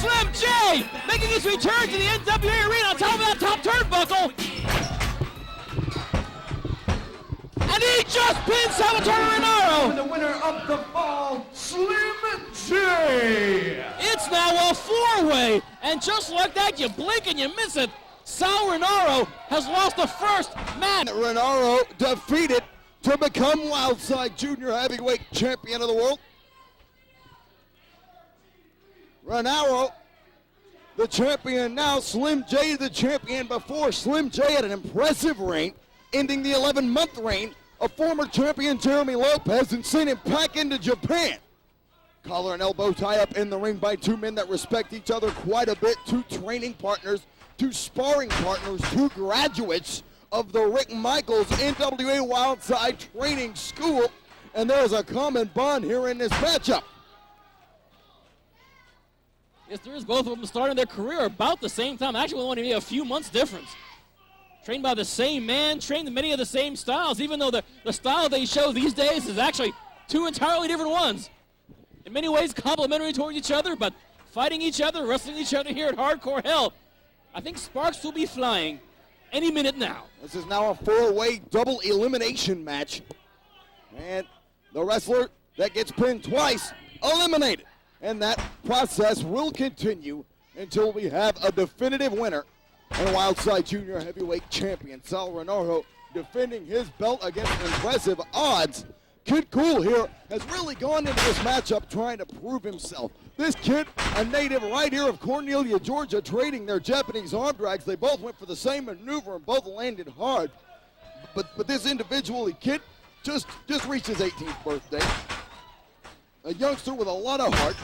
Slim J making his return to the NWA Arena on top of that top turnbuckle. And he just pinned Sal Rinauro. And the winner of the fall, Slim J. It's now a four-way, and just like that, you blink and you miss it. Sal Rinauro has lost the first match. Rinauro defeated to become Wildside Junior Heavyweight Champion of the World. Rinauro, the champion now. Slim J, the champion before. Slim J had an impressive reign, ending the 11-month reign of former champion Jeremy Lopez and sent him back into Japan. Collar and elbow tie up in the ring by two men that respect each other quite a bit, two training partners, two sparring partners, two graduates of the Rick Michaels NWA Wildside Training School, and there's a common bond here in this matchup. Yes, there is. Both of them starting their career about the same time. Actually, only a few months difference. Trained by the same man, trained in many of the same styles, even though the style they show these days is actually two entirely different ones. In many ways complementary towards each other, but fighting each other, wrestling each other here at Hardcore Hell. I think sparks will be flying any minute now. This is now a four-way double elimination match. And the wrestler that gets pinned twice, eliminated. And that process will continue until we have a definitive winner and Wildside Junior Heavyweight Champion. Sal Rinauro defending his belt against impressive odds. Kid Kool here has really gone into this matchup trying to prove himself. This kid, a native right here of Cornelia, Georgia, trading their Japanese arm drags. They both went for the same maneuver and both landed hard. But this individual, Kid, just reached his 18th birthday. A youngster with a lot of heart.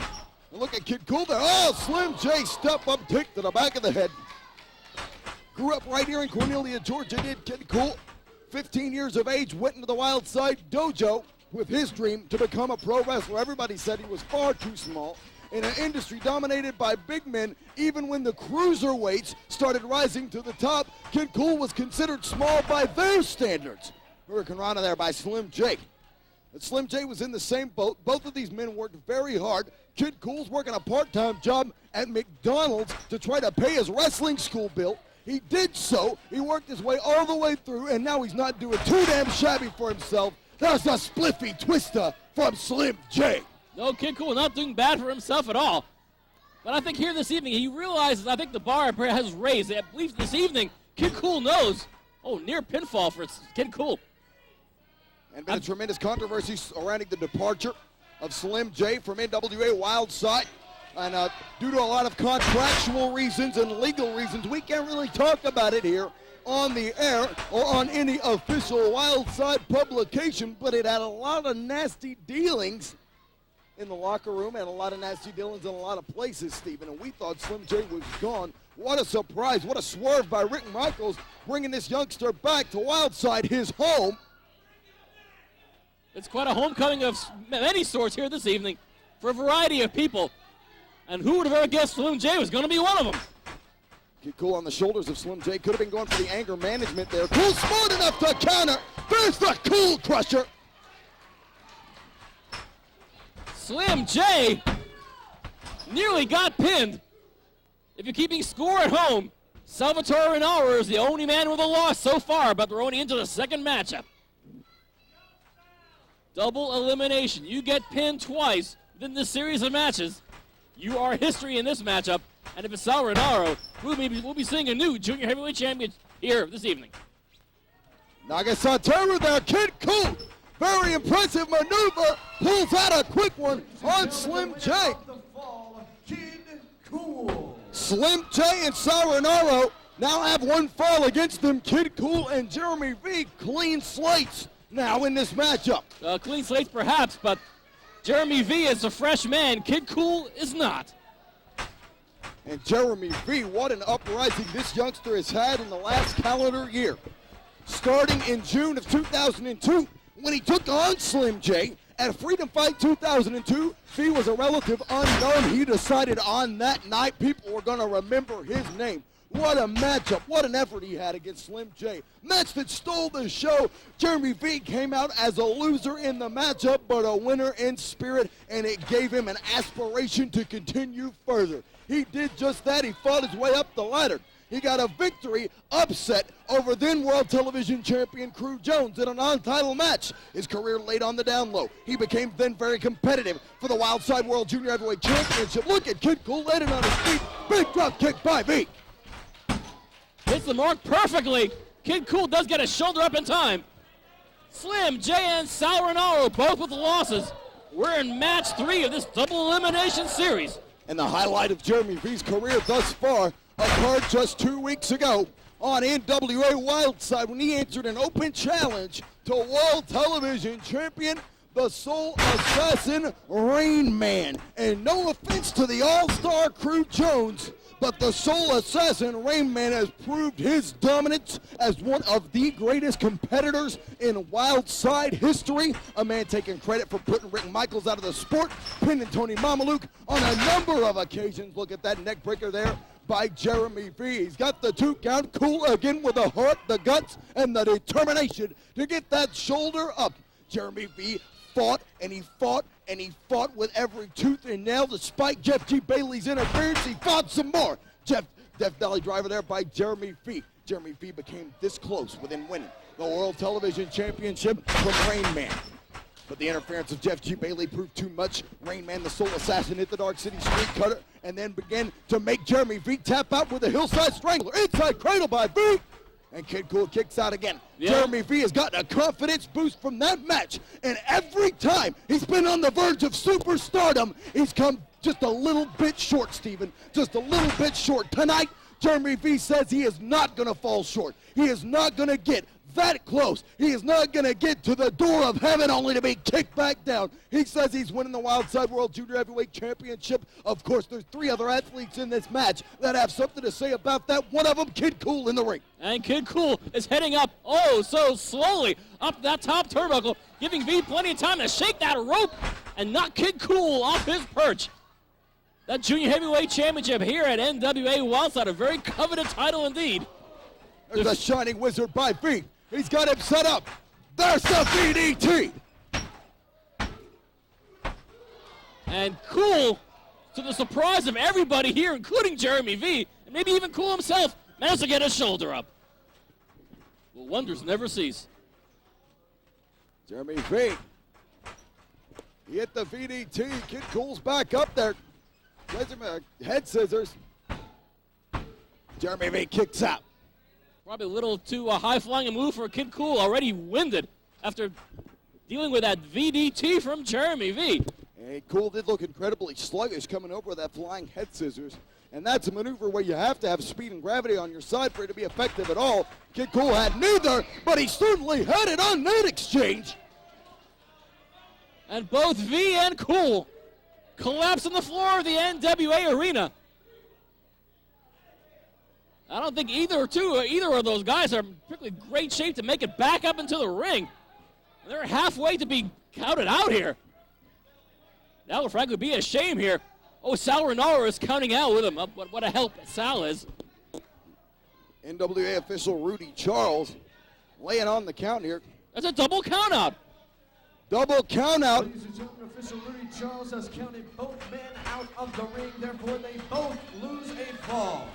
And look at Kid Kool there. Oh, Slim J, step up, kick to the back of the head. Grew up right here in Cornelia, Georgia, did Kid Kool. 15 years of age, went into the Wildside dojo with his dream to become a pro wrestler. Everybody said he was far too small in an industry dominated by big men. Even when the cruiserweights started rising to the top, Kid Kool was considered small by their standards. Hurricane Rana there by Slim J. But Slim J was in the same boat. Both of these men worked very hard. Kid Kool's working a part-time job at McDonald's to try to pay his wrestling school bill. He did so. He worked his way all the way through, and now he's not doing too damn shabby for himself. That's a spliffy twister from Slim J. No, Kid Kool not doing bad for himself at all. But I think here this evening, he realizes, I think the bar has raised. I believe this evening, Kid Kool knows. Oh, near pinfall for Kid Kool. And been a tremendous controversy surrounding the departure of Slim J from NWA Wildside. And due to a lot of contractual reasons and legal reasons, we can't really talk about it here on the air or on any official Wildside publication, but it had a lot of nasty dealings in the locker room and a lot of nasty dealings in a lot of places, Stephen, and we thought Slim J was gone. What a surprise, what a swerve by Rick Michaels, bringing this youngster back to Wildside, his home. It's quite a homecoming of many sorts here this evening for a variety of people. And who would have ever guessed Slim J was going to be one of them? Kid Kool on the shoulders of Slim J. Could have been going for the anger management there. Kool smart enough to counter. There's the Kool Crusher. Slim J nearly got pinned. If you're keeping score at home, Salvatore Rinauro is the only man with a loss so far, but they're only into the second matchup. Double elimination. You get pinned twice within this series of matches. You are history in this matchup, and if it's Sal Rinauro, we'll be seeing a new junior heavyweight champion here this evening. Nagasatera there, Kid Kool. Very impressive maneuver. Pulls out a quick one on Slim J. Kid Kool. Slim J and Sal Rinauro now have one fall against them. Kid Kool and Jeremy V, clean slates now in this matchup. Clean slates perhaps, but Jeremy V is a fresh man. Kid Kool is not. And Jeremy V, what an uprising this youngster has had in the last calendar year. Starting in June of 2002, when he took on Slim J at Freedom Fight 2002, V was a relative unknown. He decided on that night people were going to remember his name. What a matchup, what an effort he had against Slim J. Match that stole the show. Jeremy V came out as a loser in the matchup, but a winner in spirit, and it gave him an aspiration to continue further. he did just that. He fought his way up the ladder. He got a victory upset over then World Television Champion Crew Jones in a non-title match. His career laid on the down low. He became then very competitive for the Wildside World Junior Heavyweight Championship. Look at Kid Kool landing on his feet. Big drop kick by V. Hits the mark perfectly. Kid Kool does get a shoulder up in time. Slim J and Sal Rinauro both with the losses. We're in match 3 of this double elimination series. And the highlight of Jeremy V's career thus far occurred just 2 weeks ago on NWA Wildside when he answered an open challenge to World Television Champion, the Soul Assassin, Rain Man. And no offense to the All-Star Crew Jones, but the Soul Assassin, Rain Man, has proved his dominance as one of the greatest competitors in Wildside history. A man taking credit for putting Rick Michaels out of the sport, pinning Tony Mamaluke on a number of occasions. Look at that neck breaker there by Jeremy V. He's got the 2 count. Kool again with the heart, the guts, and the determination to get that shoulder up. Jeremy V fought and he fought and he fought with every tooth and nail despite Jeff G. Bailey's interference. He fought some more. Death Valley driver there by Jeremy V. Jeremy V became this close within winning the World Television Championship from Rain Man. But the interference of Jeff G. Bailey proved too much. Rain Man, the Soul Assassin, hit the Dark City Street Cutter and then began to make Jeremy V tap out with a Hillside Strangler. Inside cradle by V. And Kid Kool kicks out again. Yeah. Jeremy V has gotten a confidence boost from that match. And every time he's been on the verge of superstardom, he's come just a little bit short, Steven. Just a little bit short. Tonight, Jeremy V says he is not going to fall short. He is not going to get that close. He is not going to get to the door of heaven only to be kicked back down. He says he's winning the Wildside World Junior Heavyweight Championship. Of course, there's 3 other athletes in this match that have something to say about that. One of them, Kid Kool, in the ring. And Kid Kool is heading up, oh, so slowly up that top turnbuckle, giving V plenty of time to shake that rope and knock Kid Kool off his perch. That Junior Heavyweight Championship here at NWA Wildside, a very coveted title indeed. There's a Shining Wizard by V. He's got him set up. There's the DDT. And Kool, to the surprise of everybody here, including Jeremy V, and maybe even Kool himself, managed to get his shoulder up. Well, wonders never cease. Jeremy V. He hit the VDT. Kid Kool's back up there. Head scissors. Jeremy V kicks out. Probably a little too high-flying a move for Kid Kool, already winded after dealing with that VDT from Jeremy V. And Kool did look incredibly sluggish coming over with that flying head scissors. And that's a maneuver where you have to have speed and gravity on your side for it to be effective at all. Kid Kool had neither, but he certainly had it on that exchange. And both V and Kool collapse on the floor of the NWA arena. I don't think either of those guys are in particularly great shape to make it back up into the ring. And they're halfway to be counted out here. That would frankly be a shame here. Oh, Sal Rinauro is counting out with him. What a help Sal is. NWA official Rudy Charles laying on the count here. That's a double count out. Double count out. Ladies and gentlemen, official Rudy Charles has counted both men out of the ring. Therefore, they both lose a fall.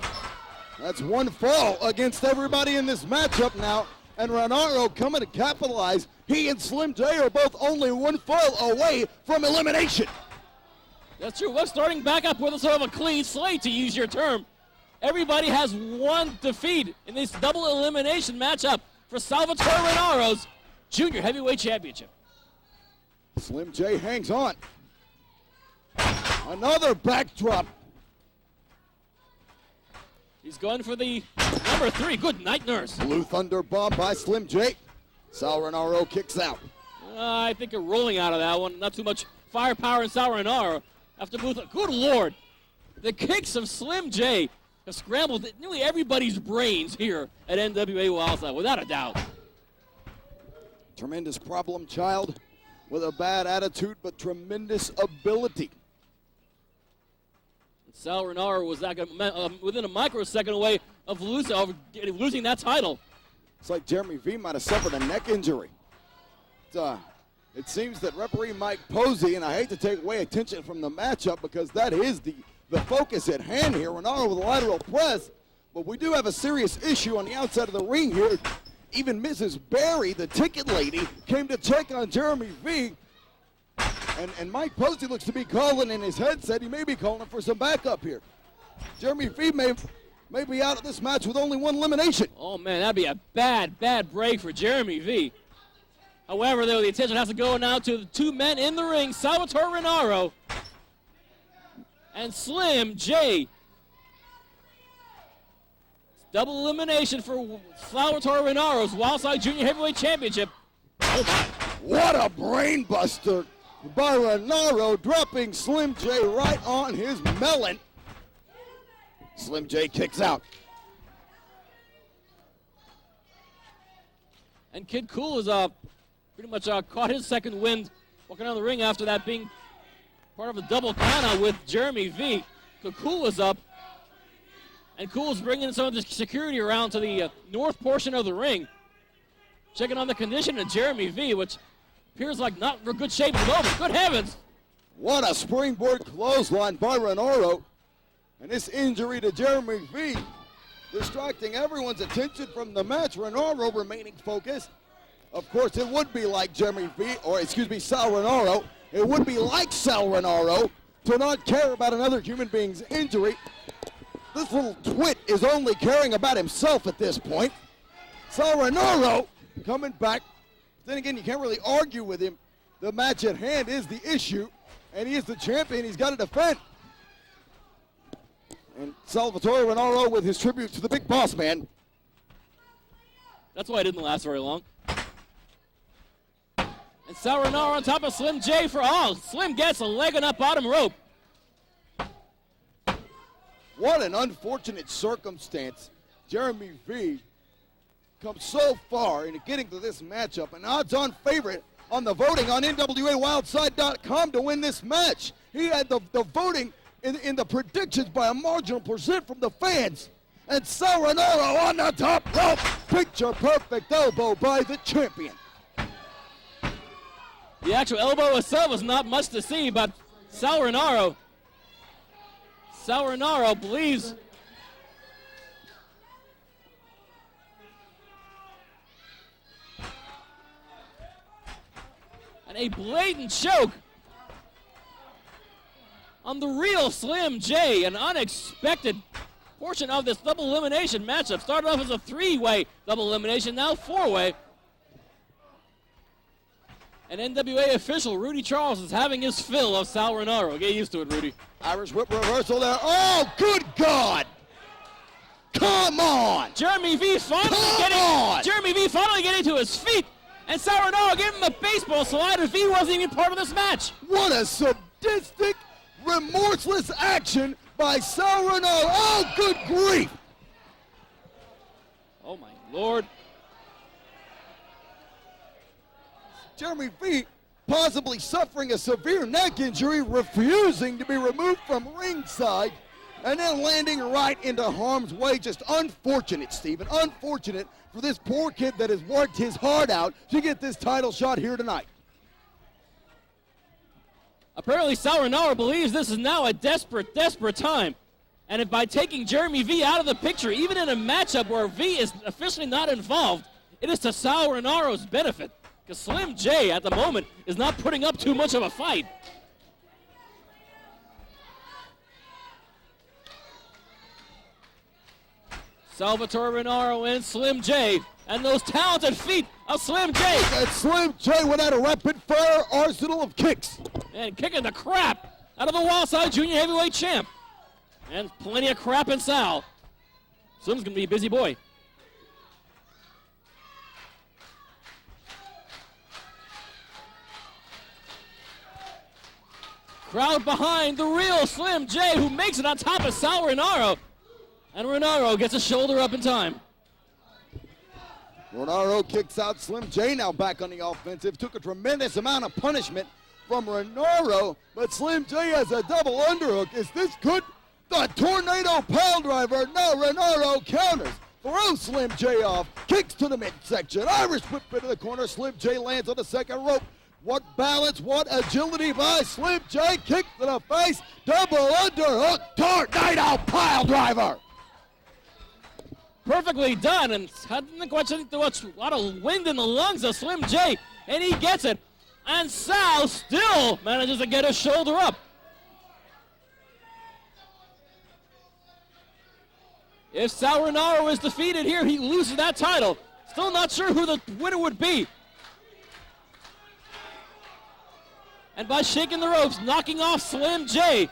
That's 1 fall against everybody in this matchup now. And Rinauro coming to capitalize. He and Slim J are both only 1 fall away from elimination. That's true. We're starting back up with a sort of a clean slate, to use your term. Everybody has 1 defeat in this double elimination matchup for Salvatore Rinauro's Junior Heavyweight Championship. Slim J hangs on. Another backdrop. He's going for the number 3. Good night, nurse. Blue Thunder bomb by Slim J. Sal Rinauro kicks out. I think you're rolling out of that one. Not too much firepower in Sal Rinauro. After Blue Thunder. Good Lord. The kicks of Slim J have scrambled nearly everybody's brains here at NWA Wildside, without a doubt. Tremendous problem child with a bad attitude, but tremendous ability. Sal Rinauro was within a microsecond away of losing that title. It's like Jeremy V might have suffered a neck injury. It seems that referee Mike Posey, and I hate to take away attention from the matchup because that is the the focus at hand here. Rinauro with a lateral press, but we do have a serious issue on the outside of the ring here. Even Mrs. Barry, the ticket lady, came to check on Jeremy V. And Mike Posey looks to be calling in his headset. He may be calling for some backup here. Jeremy V may be out of this match with only one elimination. Oh, man, that'd be a bad break for Jeremy V. However, though, the attention has to go now to the two men in the ring, Salvatore Rinauro and Slim J. Double elimination for Salvatore Rinauro's Wildside Junior Heavyweight Championship. Oh, my. What a brain buster by Rinauro, dropping Slim J right on his melon. Slim J kicks out. And Kid Kool is pretty much caught his second wind walking out of the ring after that being part of a double countout with Jeremy V. Kid Kool is up. And Kool's bringing some of the security around to the north portion of the ring. Checking on the condition of Jeremy V, which appears like not in good shape at the moment. Good heavens. What a springboard clothesline by Rinauro. And this injury to Jeremy V distracting everyone's attention from the match. Rinauro remaining focused. Of course, it would be like Jeremy V, or excuse me, Sal Rinauro. It would be like Sal Rinauro to not care about another human being's injury. This little twit is only caring about himself at this point. Sal Rinauro coming back. Then again, you can't really argue with him. The match at hand is the issue, and he is the champion. He's got to defend. And Salvatore Rinauro with his tribute to the big boss man. That's why it didn't last very long. And Sal Rinauro on top of Slim J for all. Slim gets a leg on that bottom rope. What an unfortunate circumstance. Jeremy V comes so far into getting to this matchup. An odds-on favorite on the voting on NWAWILDSIDE.com to win this match. He had the voting in the predictions by a marginal percent from the fans. And Sal Rinauro on the top rope. Picture perfect elbow by the champion. The actual elbow itself was not much to see, but Sal Rinauro believes and a blatant choke on the real Slim J. An unexpected portion of this double elimination matchup. Started off as a three-way double elimination, now four-way. And NWA official Rudy Charles is having his fill of Sal Rinauro. Get used to it, Rudy. Irish whip reversal there. Oh, good God! Come on! Jeremy V finally getting to his feet. And Sal Rinauro gave him a baseball slide as V wasn't even part of this match. What a sadistic, remorseless action by Sal Rinauro. Oh, good grief! Oh, my Lord. Jeremy V possibly suffering a severe neck injury, refusing to be removed from ringside, and then landing right into harm's way. Just unfortunate, Stephen. Unfortunate for this poor kid that has worked his heart out to get this title shot here tonight. Apparently, Sal Rinauro believes this is now a desperate time. And if by taking Jeremy V out of the picture, even in a matchup where V is officially not involved, it is to Sal Rinauro's benefit. Because Slim J at the moment is not putting up too much of a fight. Salvatore Rinauro and Slim J, and those talented feet of Slim J. And Slim J went at a rapid-fire arsenal of kicks. And kicking the crap out of the Wildside Junior Heavyweight Champ. And plenty of crap in Sal. Slim's going to be a busy boy. Crowd behind the real Slim J, who makes it on top of Sal Rinauro. And Rinauro gets a shoulder up in time. Rinauro kicks out Slim J, now back on the offensive. Took a tremendous amount of punishment from Rinauro, but Slim J has a double underhook. Is this good? The tornado pile driver. Now Rinauro counters. Throws Slim J off. Kicks to the midsection. Irish whip into the corner. Slim J lands on the second rope. What balance, what agility by Slim J. Kick to the face, double underhook, tornado pile driver. Perfectly done, and I think a lot of wind in the lungs of Slim J, and he gets it. And Sal still manages to get his shoulder up. If Sal Rinauro is defeated here, he loses that title. Still not sure who the winner would be. And by shaking the ropes, knocking off Slim J.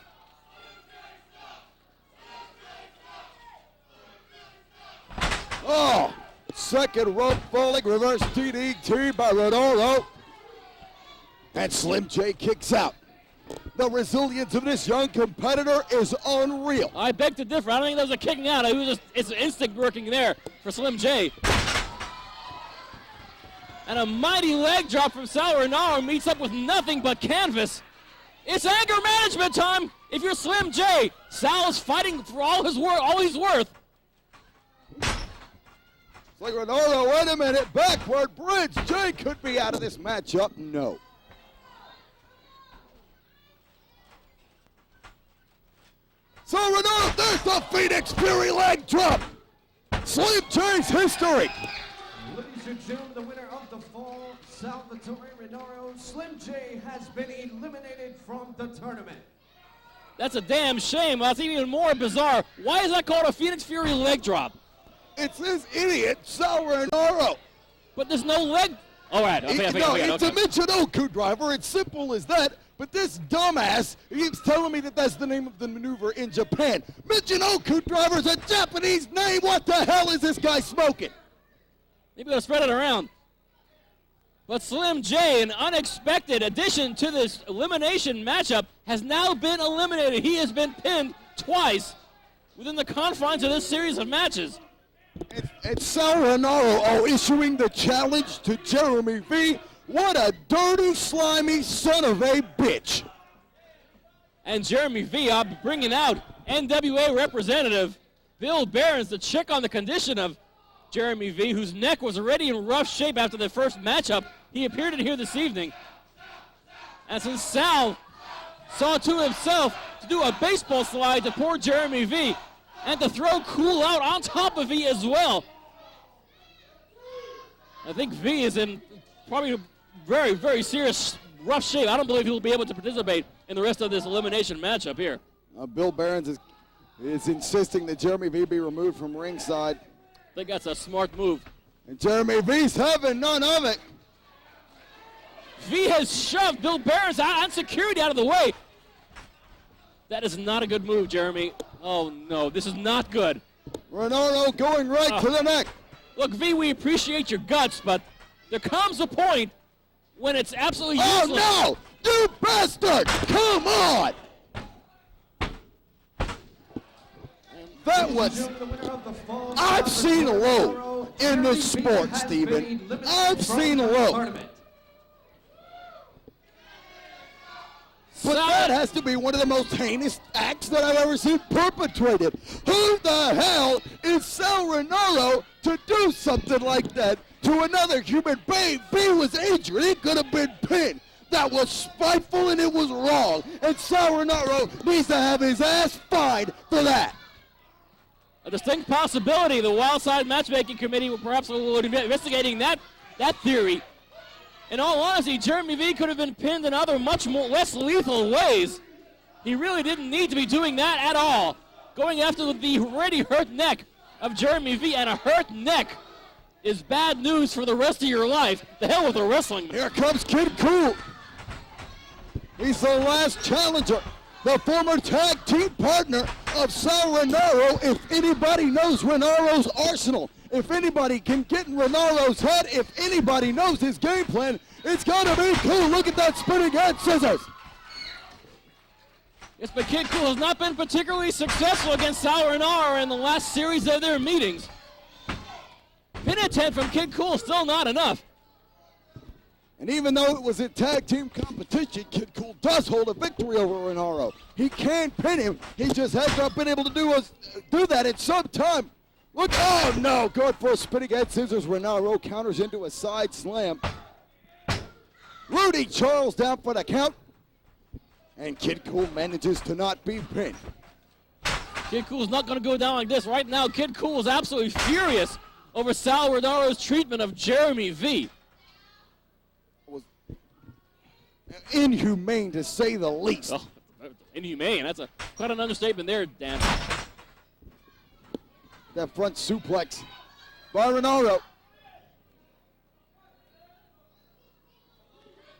Oh, second rope falling, reverse DDT by Rinauro. And Slim J kicks out. The resilience of this young competitor is unreal. I beg to differ. I don't think that was a kicking out. It was just, it's instinct working there for Slim J. And a mighty leg drop from Sal Rinauro meets up with nothing but canvas. It's anger management time. If you're Slim J, Sal is fighting for all he's worth. It's like Rinauro, wait a minute, backward bridge. J could be out of this matchup. No. So Rinauro, there's the Phoenix Fury leg drop. Slim J's history. Ladies and gentlemen, the winner of the fall, Salvatore Rinauro, Slim J, has been eliminated from the tournament. That's a damn shame. That's even more bizarre. Why is that called a Phoenix Fury leg drop? It's this idiot, Sal Rinauro. But there's no leg. All right. Okay, It's a Michinoku driver. It's simple as that. But this dumbass keeps telling me that that's the name of the maneuver in Japan. Michinoku driver's a Japanese name. What the hell is this guy smoking? Maybe they'll spread it around. But Slim J, an unexpected addition to this elimination matchup, has now been eliminated. He has been pinned twice within the confines of this series of matches. It's Sal Rinauro issuing the challenge to Jeremy V. What a dirty, slimy son of a bitch. And Jeremy V bringing out NWA representative Bill Behrens to check on the condition of Jeremy V, whose neck was already in rough shape after the first matchup. He appeared in here this evening. And since Sal saw to himself to do a baseball slide to poor Jeremy V and to throw Kool out on top of V as well, I think V is in probably very, very serious rough shape. I don't believe he'll be able to participate in the rest of this elimination matchup here. Bill Behrens is insisting that Jeremy V be removed from ringside. I think that's a smart move. And Jeremy V's having none of it. V has shoved Bill Behrens out and security out of the way. That is not a good move, Jeremy. Oh, no, this is not good. Rinauro going right to the neck. Look, V, we appreciate your guts, but there comes a point when it's absolutely useless. Oh, no! You bastard! Come on! That was... I've seen low in this sport, Steven. I've seen low. But that has to be one of the most heinous acts that I've ever seen perpetrated. Who the hell is Sal Rinauro to do something like that to another human being? B was injured. He could have been pinned. That was spiteful and it was wrong. And Sal Rinauro needs to have his ass fined for that. A distinct possibility. The Wildside Matchmaking Committee will perhaps be investigating that theory. In all honesty, Jeremy V could have been pinned in other much less lethal ways. He really didn't need to be doing that at all. Going after the already hurt neck of Jeremy V, and a hurt neck is bad news for the rest of your life. The hell with the wrestling. Here comes Kid Kool. He's the last challenger. The former tag team partner of Sal Rinauro. If anybody knows Rinauro's arsenal, if anybody can get in Rinauro's head, if anybody knows his game plan, it's gotta be Kool. Look at that spinning head scissors. Yes, but Kid Kool has not been particularly successful against Sal Rinauro in the last series of their meetings. Pin attempt from Kid Kool, still not enough. And even though it was a tag team competition, Kid Kool does hold a victory over Rinauro. He can pin him. He just has not been able to do that in some time. Look, oh no, going for a spinning head scissors. Rinauro counters into a side slam. Rudy Charles down for the count. And Kid Kool manages to not be pinned. Kid Kool's not going to go down like this. Right now, Kid Kool is absolutely furious over Sal Rinauro's treatment of Jeremy V. It was inhumane, to say the least. Oh, inhumane. That's quite an understatement there, Dan. That front suplex by Rinauro.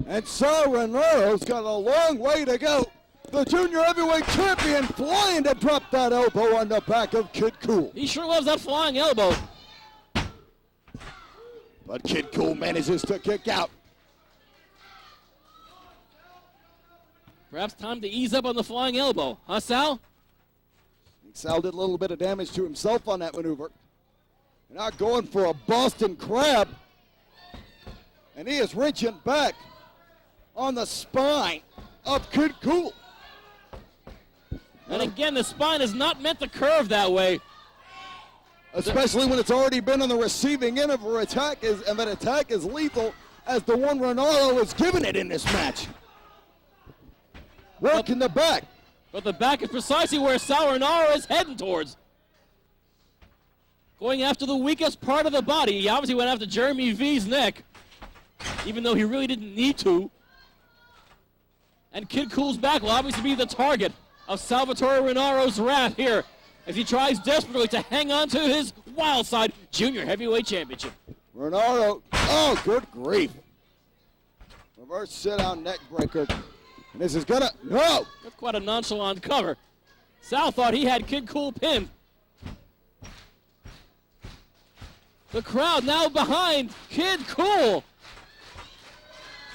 And Sal Rinauro's got a long way to go. The junior heavyweight champion flying to drop that elbow on the back of Kid Kool. He sure loves that flying elbow. But Kid Kool manages to kick out. Perhaps time to ease up on the flying elbow. Huh, Sal? I think Sal did a little bit of damage to himself on that maneuver. Now going for a Boston Crab. And he is reaching back on the spine of Kid Kool. And again, the spine is not meant to curve that way. Especially when it's already been on the receiving end of an attack, and that attack is lethal as the one Rinauro is giving it in this match. Working the back. But the back is precisely where Sal Rinauro is heading towards. Going after the weakest part of the body. He obviously went after Jeremy V's neck, even though he really didn't need to. And Kid Kool's back will obviously be the target of Salvatore Rinauro's wrath here as he tries desperately to hang on to his Wildside Junior Heavyweight Championship. Rinauro, oh, good grief. Reverse sit-down neck breaker. And this is gonna, no! That's quite a nonchalant cover. Sal thought he had Kid Kool pinned. The crowd now behind Kid Kool.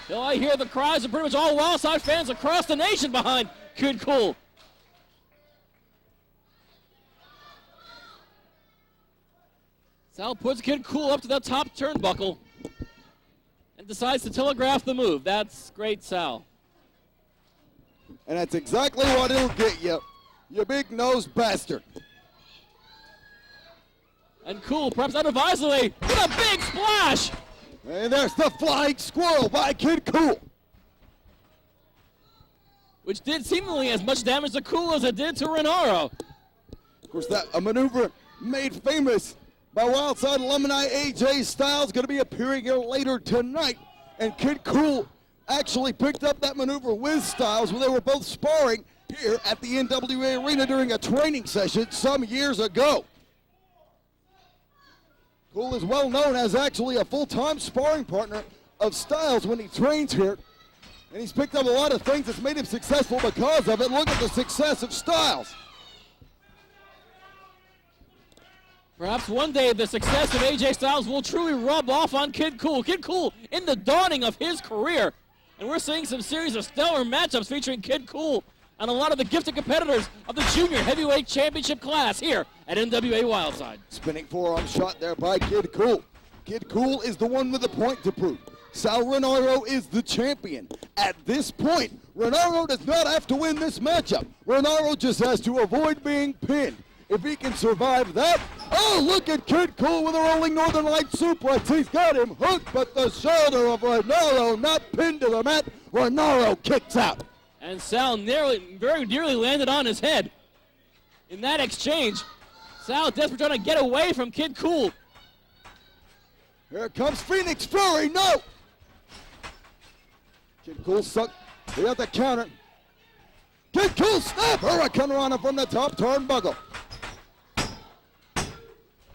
Till I hear the cries of pretty much all Wildside fans across the nation behind Kid Kool. Sal puts Kid Kool up to the top turnbuckle and decides to telegraph the move. That's great, Sal. And that's exactly what it'll get you, you big-nosed bastard. And Kool, perhaps unadvisedly, with a big splash. And there's the flying squirrel by Kid Kool. Which did seemingly as much damage to Kool as it did to Rinauro. Of course, that a maneuver made famous by Wildside alumni AJ Styles, going to be appearing here later tonight. And Kid Kool actually picked up that maneuver with Styles when they were both sparring here at the NWA Arena during a training session some years ago. Kool is well known as actually a full-time sparring partner of Styles when he trains here. And he's picked up a lot of things that's made him successful because of it. Look at the success of Styles. Perhaps one day the success of AJ Styles will truly rub off on Kid Kool. Kid Kool in the dawning of his career. And we're seeing some series of stellar matchups featuring Kid Kool and a lot of the gifted competitors of the Junior Heavyweight Championship class here at NWA Wildside. Spinning forearm shot there by Kid Kool. Kid Kool is the one with the point to prove. Sal Rinauro is the champion. At this point, Rinauro does not have to win this matchup. Rinauro just has to avoid being pinned. If he can survive that, oh, look at Kid Kool with a rolling Northern Light suplex. He's got him hooked, but the shoulder of Rinauro not pinned to the mat. Rinauro kicks out. And Sal very nearly landed on his head. In that exchange, Sal desperate trying to get away from Kid Kool. Here comes Phoenix Fury, no! Kid Kool sucked, he got the counter. Kid Kool snap, Hurricane Rana from the top turnbuckle.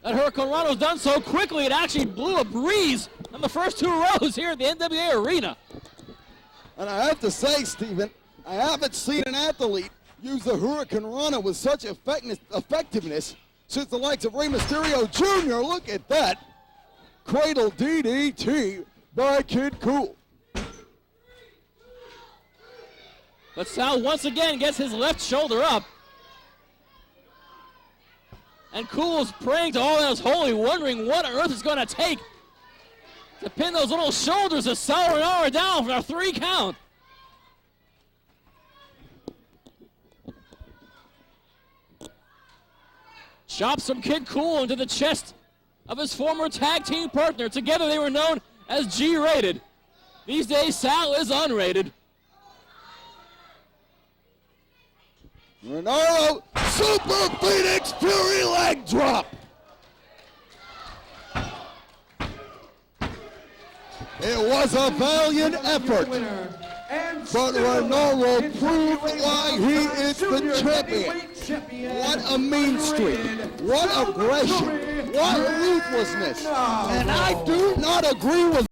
That Hurricane Rana was done so quickly it actually blew a breeze on the first two rows here at the NWA Arena. And I have to say, Steven, I haven't seen an athlete use the Hurricane Rana with such effectiveness since the likes of Rey Mysterio Jr. Look at that. Cradle DDT by Kid Kool. But Sal once again gets his left shoulder up. And Kool's praying to all that is holy, wondering what on earth it's going to take to pin those little shoulders of Sal Rinauro down for a 3 count. Chops from Kid Kool into the chest of his former tag team partner. Together they were known as G-Rated. These days, Sal is unrated. Rinauro, Super Phoenix Fury leg drop. It was a valiant effort, but Rinauro proved why he is the champion. What a mean streak, what aggression, what ruthlessness. And I do not agree with